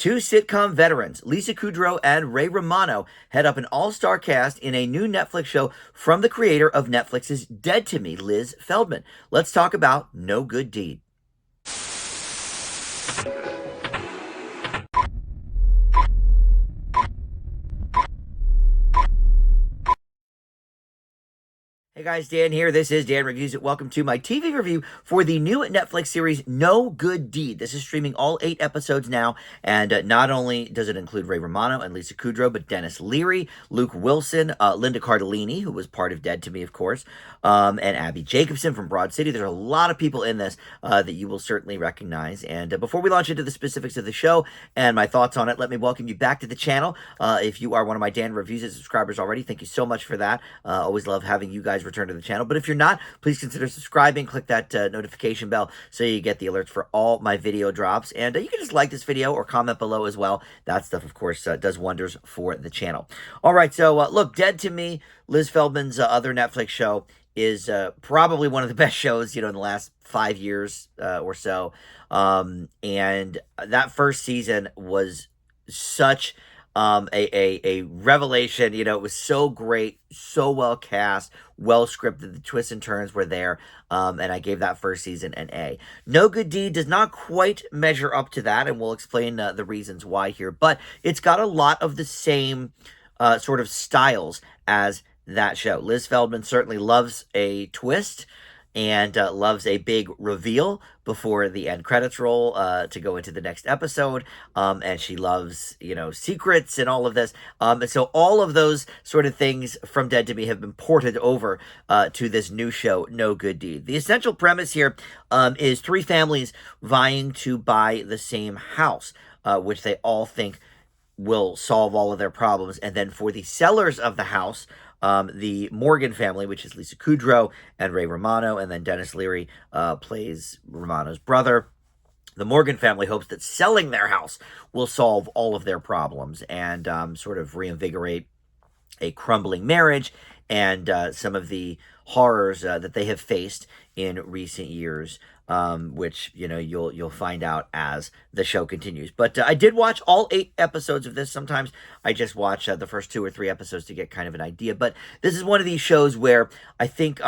Two sitcom veterans, Lisa Kudrow and Ray Romano, head up an all-star cast in a new Netflix show from the creator of Netflix's Dead to Me, Liz Feldman. Let's talk about No Good Deed. Hey guys, Dan here. This is Dan Reviews It. Welcome to my TV review for the new Netflix series No Good Deed. This is streaming all 8 episodes now, and not only does it include Ray Romano and Lisa Kudrow, but Denis Leary, Luke Wilson, Linda Cardellini, who was part of Dead to Me, of course, and Abby Jacobson from Broad City. There's a lot of people in this that you will certainly recognize. And before we launch into the specifics of the show and my thoughts on it, let me welcome you back to the channel. If you are one of my Dan Reviews It subscribers already, thank you so much for that. Always love having you guys return to the channel. But if you're not, please consider subscribing. Click that notification bell so you get the alerts for all my video drops. And you can just like this video or comment below as well. That stuff, of course, does wonders for the channel. All right, so look, Dead to Me, Liz Feldman's other Netflix show, is probably one of the best shows, in the last 5 years or so. And that first season was such a revelation. It was so great, so well cast, well scripted. The twists and turns were there, and I gave that first season an A. No Good Deed does not quite measure up to that, and we'll explain the reasons why here, but it's got a lot of the same sort of styles as that show. Liz Feldman certainly loves a twist and loves a big reveal before the end credits roll to go into the next episode. And she loves, secrets and all of this. And so all of those sort of things from Dead to Me have been ported over to this new show, No Good Deed. The essential premise here is 3 families vying to buy the same house, which they all think will solve all of their problems. And then for the sellers of the house, the Morgan family, which is Lisa Kudrow and Ray Romano, and then Denis Leary plays Romano's brother. The Morgan family hopes that selling their house will solve all of their problems and sort of reinvigorate a crumbling marriage and some of the horrors that they have faced in recent years, which you'll find out as the show continues. But I did watch all 8 episodes of this. Sometimes I just watch the first 2 or 3 episodes to get kind of an idea. But this is one of these shows where I think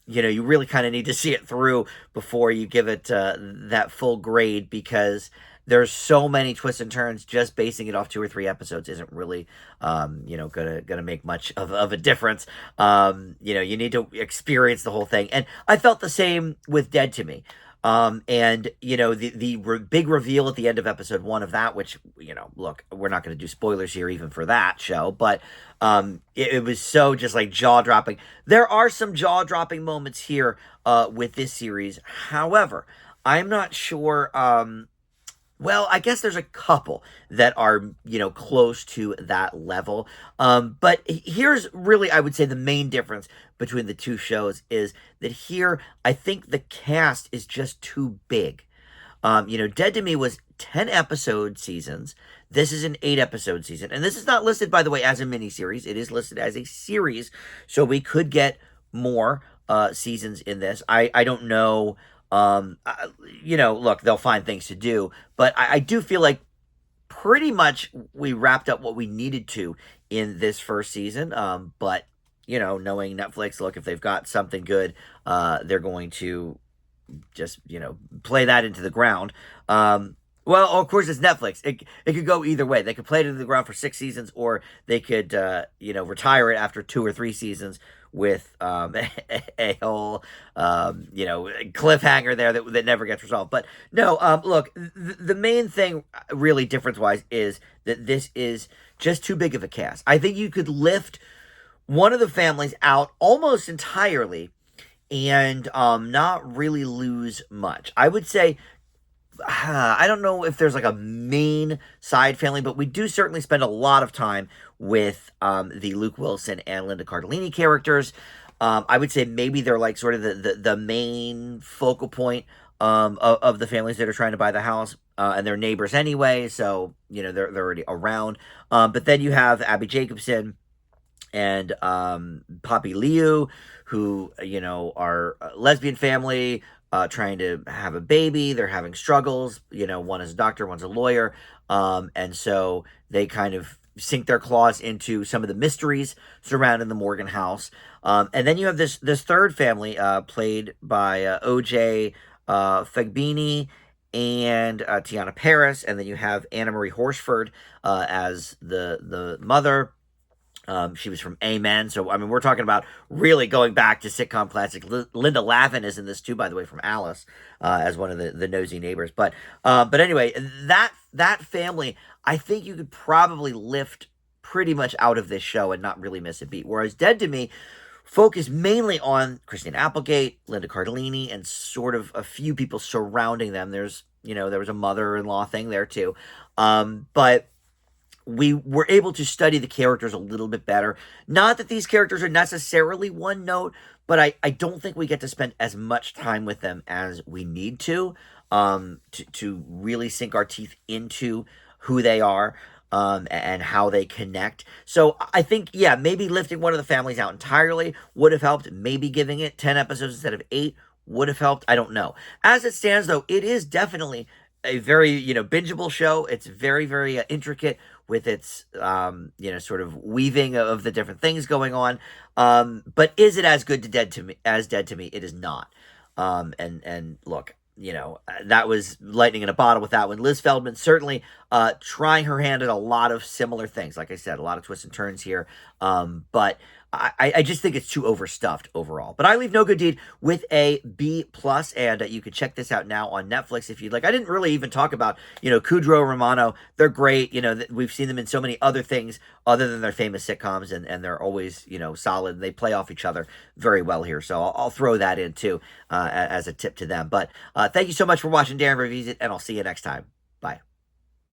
you really kind of need to see it through before you give it that full grade, because there's so many twists and turns. Just basing it off 2 or 3 episodes isn't really, gonna make much of a difference. You need to experience the whole thing. And I felt the same with Dead to Me. And the big reveal at the end of episode 1 of that, which, look, we're not going to do spoilers here even for that show, but it was so just like jaw-dropping. There are some jaw-dropping moments here with this series. However, I'm not sure. Well, I guess there's a couple that are, close to that level. But here's really, I would say, the main difference between the 2 shows is that here, I think the cast is just too big. Dead to Me was 10-episode seasons. This is an 8-episode season. And this is not listed, by the way, as a miniseries. It is listed as a series. So we could get more seasons in this. I don't know. Look, they'll find things to do, but I do feel like pretty much we wrapped up what we needed to in this first season. But, knowing Netflix, look, if they've got something good, they're going to just, play that into the ground. Well, of course, it's Netflix. It could go either way. They could play it into the ground for 6 seasons, or they could, retire it after 2 or 3 seasons with a whole, cliffhanger there that never gets resolved. But no, look, the main thing really difference-wise is that this is just too big of a cast. I think you could lift one of the families out almost entirely and not really lose much. I would say, I don't know if there's like a main side family, but we do certainly spend a lot of time with the Luke Wilson and Linda Cardellini characters. I would say maybe they're like sort of the main focal point of the families that are trying to buy the house, and they're neighbors anyway, so they're already around. But then you have Abby Jacobson and Poppy Liu, who are a lesbian family. trying to have a baby. They're having struggles. One is a doctor, one's a lawyer. And so they kind of sink their claws into some of the mysteries surrounding the Morgan house. And then you have this third family, played by O.J. Fagbini and Tiana Paris, and then you have Anna Marie Horsford as the mother. She was from Amen. So, I mean, we're talking about really going back to sitcom classic. Linda Lavin is in this too, by the way, from Alice, as one of the nosy neighbors. But anyway, that family, I think you could probably lift pretty much out of this show and not really miss a beat. Whereas Dead to Me focus mainly on Christine Applegate, Linda Cardellini, and sort of a few people surrounding them. There was a mother-in-law thing there too. But we were able to study the characters a little bit better. Not that these characters are necessarily one note, but I don't think we get to spend as much time with them as we need to really sink our teeth into who they are, and how they connect. So I think, yeah, maybe lifting one of the families out entirely would have helped. Maybe giving it 10 episodes instead of 8 would have helped. I don't know. As it stands, though, it is definitely a very, bingeable show. It's very, very intricate with its, sort of weaving of the different things going on. But is it as good to Dead to Me? It is not. And look, that was lightning in a bottle with that one. Liz Feldman certainly trying her hand at a lot of similar things. Like I said, a lot of twists and turns here. But I just think it's too overstuffed overall. But I leave No Good Deed with a B+, and you can check this out now on Netflix if you'd like. I didn't really even talk about, Kudrow, Romano. They're great. We've seen them in so many other things other than their famous sitcoms, and they're always, solid. They play off each other very well here. So I'll throw that in too, as a tip to them. But thank you so much for watching Darren Reviews It, and I'll see you next time.